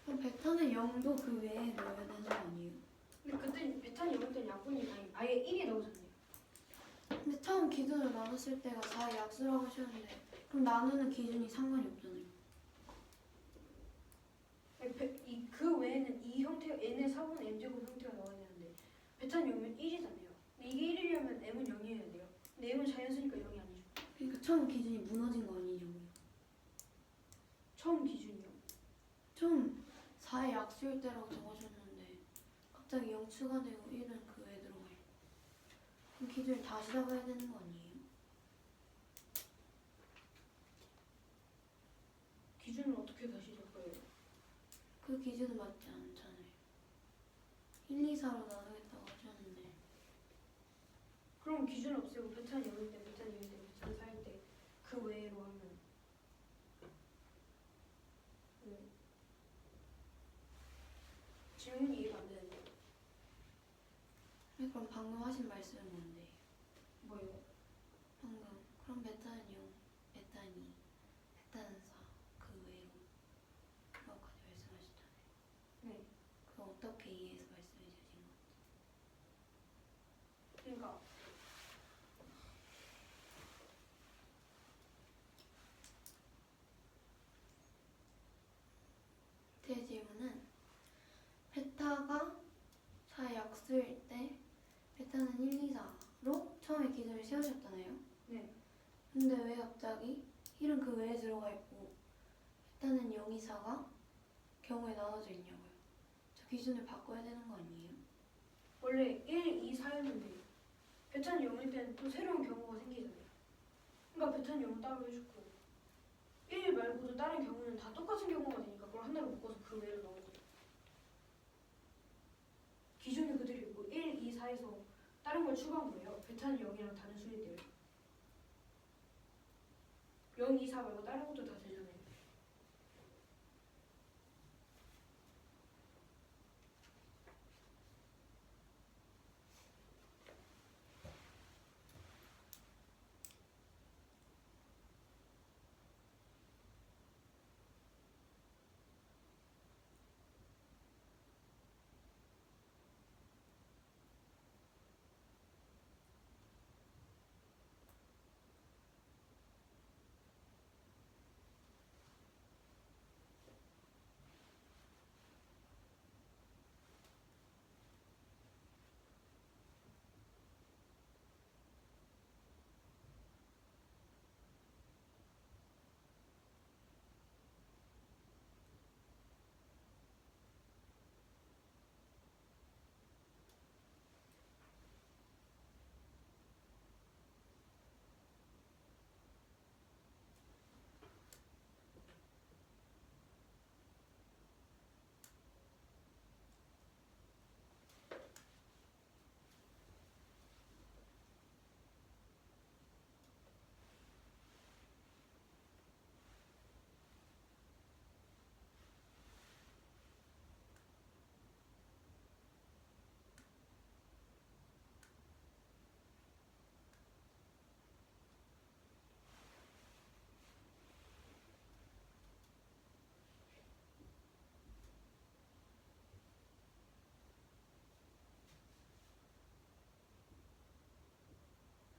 그럼 베타는 0도 그 외에 넣어야 되는 거 아니에요? 근데 그때 베타는 0일 때는 약분이 아니 아예 1이 나오잖아요. 근데 처음 기준으로 나눴을 때가 4의 약수라고 하셨는데 그럼 나누는 기준이 상관이 없잖아요. 그 외에는 이 형태 n의 4분의 m제곱 형태가 나와야 되는데 베타는 0이면 1이잖아요. 근데 이게 1이려면 m은 0이어야 돼요. 근데 m은 자연수니까 0이 아니죠. 그러니까 처음 기준이 무너진 거 아니냐고요. 처음 기준이요. 처음 4의 약수일 때라고 적어줬는데 갑자기 0 추가되고 1은 그 외에 들어가 있고 그럼 기준을 다시 잡아야 되는 거 아니에요? 기준을 어떻게 다시 잡아요? 그 기준은 맞지 않잖아요. 1, 2, 4로 나누겠다고 하셨는데 그럼 기준 없애고 베타는 0일 때, 베타는 2일 때, 베타는 4일 때 그 외로 하면 왜? 질문이 이해가 안 되는데. 그럼 방금 하신 말씀은 뭔데? 뭐예요? 방금 그럼 베타는 0, 베타는 2, 베타는 4 그 외로 그렇게까지 말씀하셨잖아요. 네. 그거 어떻게 이해해서 말씀해 주신 거? 그러니까 제 질문은 베타가 4의 약수일 때 베타는 1, 2, 4로 처음에 기준을 세우셨잖아요. 네. 근데 왜 갑자기 1은 그 외에 들어가 있고 베타는 0, 2, 4가 경우에 나눠져 있냐고요. 저 기준을 바꿔야 되는 거 아니에요? 원래 1, 2, 4였는데 베타는 0일 때는 또 새로운 경우가 생기잖아요. 그러니까 베타는 0을 따로 해줬고 1 말고도 다른 경우는 다 똑같은 경우가 되니까 그걸 하나로 묶어서 그 외로 넣은 거죠. 기준은 그대로이고 1, 2, 4에서 다른 걸 추가한 거예요. 베타는 0이랑 다른 수일 때요. 0, 2, 4 말고 다른 것도 다 되잖아요.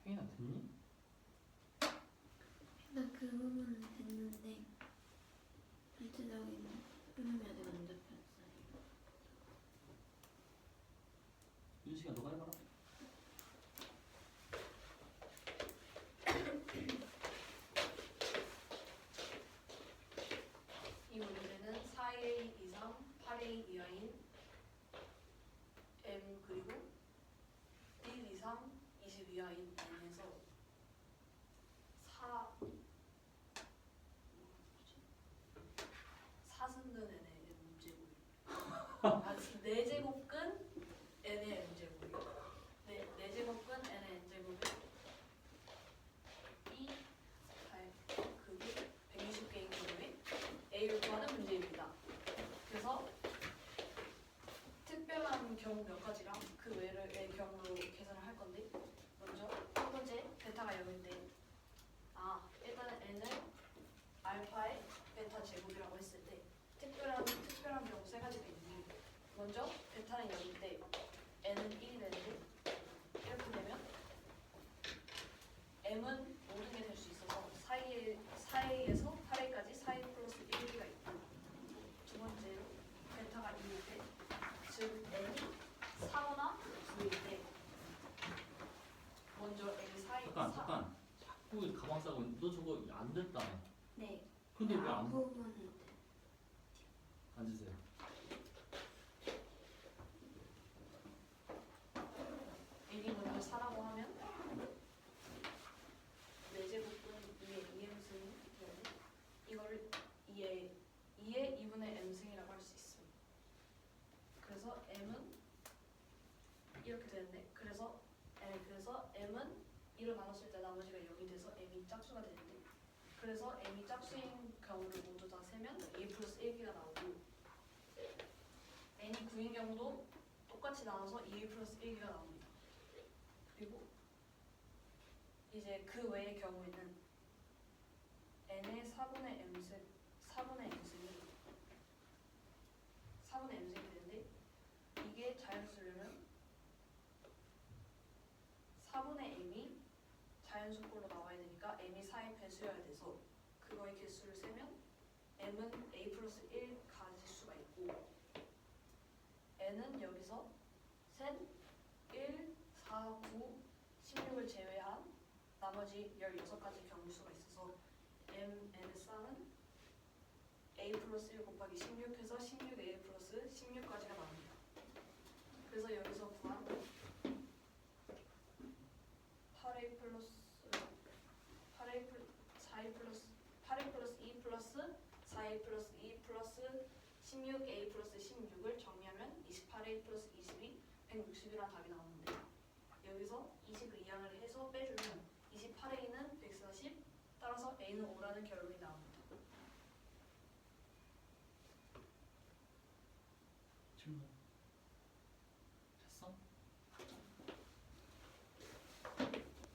혜인아 됐니? 일단 그 부분은 됐는데 전체적인 흐름이 아직 안 잡혔어요. 윤식아 너가 해봐라. 이 문제는 4A 이상 8A 이하인 M 그리고 1 이상 20 이하인 N에서 4승근 N의 M제곱이 아, 4제곱근 N의 M제곱이 4제곱근 N의 N제곱이 2, 8, 그게 120개인 경우에 A를 구하는 문제입니다. 그래서 특별한 경우 몇 가지랑 그 외의 경우로 계산을 할 건데 먼저 첫 번째 베타가 0일 때 일단은 n을 알파의 베타 제곱이라고 했을 때 특별한 경우 세 가지가 있는데 먼저 베타는 0일 때 n은 1이 되는데 이렇게 되면 m은 모든 게 될 수 있어서 4a에서 8a까지 4a 플러스 1이 있고 두 번째로 베타가 2일 때 즉 n이 4거나 9일 때 먼저 n이 4일 잠깐 자꾸 가방 싸고 2의 2분의 m승이라고 할 수 있습니다. 그래서 m은 이렇게 되는데 그래서 m은 2로 나눴을 때 나머지가 0이 돼서 m이 짝수가 되는데 그래서 m이 짝수인 경우를 모두 다 세면 2 플러스 1개가 나오고 n이 9인 경우도 똑같이 나눠서 2 플러스 1개가 나옵니다. 그리고 이제 그 외의 경우에는 n의 4분의 m승이 되는데 이게 자연수려면 4분의 m이 자연수꼴로 나와야 되니까 m이 4의 배수여야 돼서 그거의 개수를 세면 m은 a 플러스 1 가질 수가 있고 n은 여기서 센 1, 4, 9, 16을 제외한 나머지 16가지 경우수가 있어서 mn의 쌍은 a 플러스 1 곱하기 16 해서 16a 플러스 16까지가 나옵니다. 그래서 여기서 구한 8a 플러스 8a 플러스 2 플러스 4a 플러스 2 플러스 16a 플러스 16을 정리하면 28a 플러스 22, 160이라는 답이 나오는데 여기서 20을 이항을 해서 빼주면 28a는 140, 따라서 a는 5라는 결론이 나옵니다. 질문.